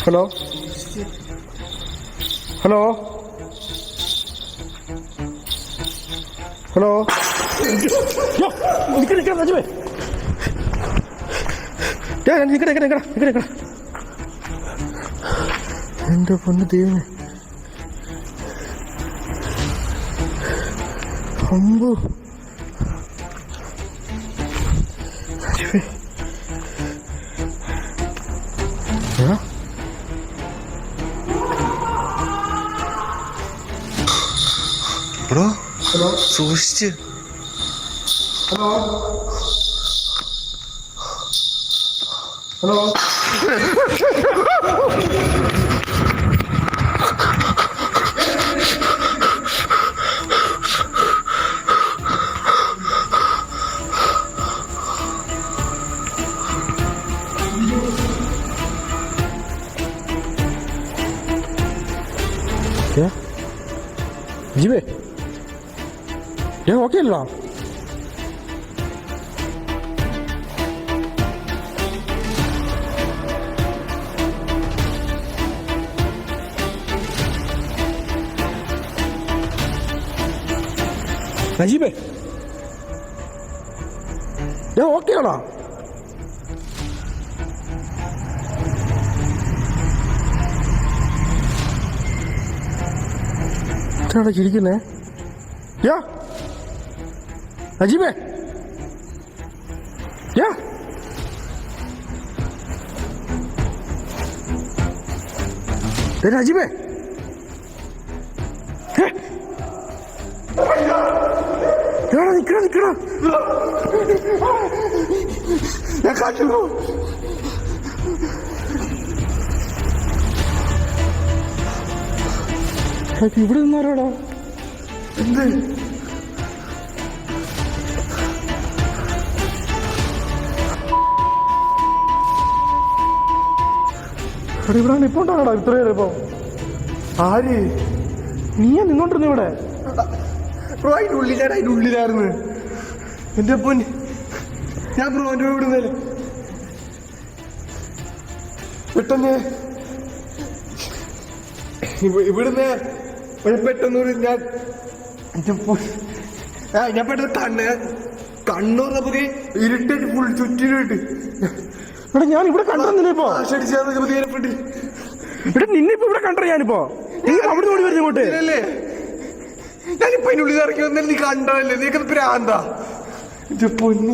Hello hello hello രാജുവേ നിക്കട എന്റെ പൊന്ന് ദൈവമേ അമ്പോ രാജുവേ ബ്രോ സൂക്ഷിച്ച്. ഹലോ ഹലോ ജീവേ ഓക്കെ അല്ലോ? നജീബേ ഓക്കെ ആണോ? എത്രയാണ് ചിരിക്കുന്നേ? നജീബേ നജീബേ നിക്കണ ഞാൻ കാറ്റുന്നു. ഇവിടെ നിന്നാരോടാ? എന്ത് ഇവിടെ നിപ്പോണ്ടാടാ ഇത്രയേറെ? ഇപ്പൊ ആര്? നീയാ നിന്നോണ്ടിരുന്നു ഇവിടെ? അതിന്റെ ഉള്ളിലായിരുന്നു എന്റെ പൊന്ന്. ഞാൻ ബ്രോന്റെ ഇവിടുന്നല്ലേ പെട്ടെന്ന് ഇവിടുന്ന് പെട്ടെന്ന് ഞാൻ പെട്ടെന്ന് കണ്ണൂർന്നപ്പോ ഇരുട്ടിട്ട് ഫുൾ ചുറ്റിട്ട് ഇവിടെ ഞാൻ ഇവിടെ കണ്ടിരുന്നില്ലപ്പോ ഇവിടെ നിന്നിപ്പോ ഇവിടെ കണ്ടോ? ഞാനിപ്പോ നീ അവിടെ ഓടി വരുന്ന ഇങ്ങോട്ട് അല്ലേ? ഞാനിപ്പോ അതിനുള്ളിൽ ഇറക്കി വന്നാൽ നീ കണ്ടല്ലേ? നീക്കത് പ്രാന്താ എന്റെ പൊന്ന്.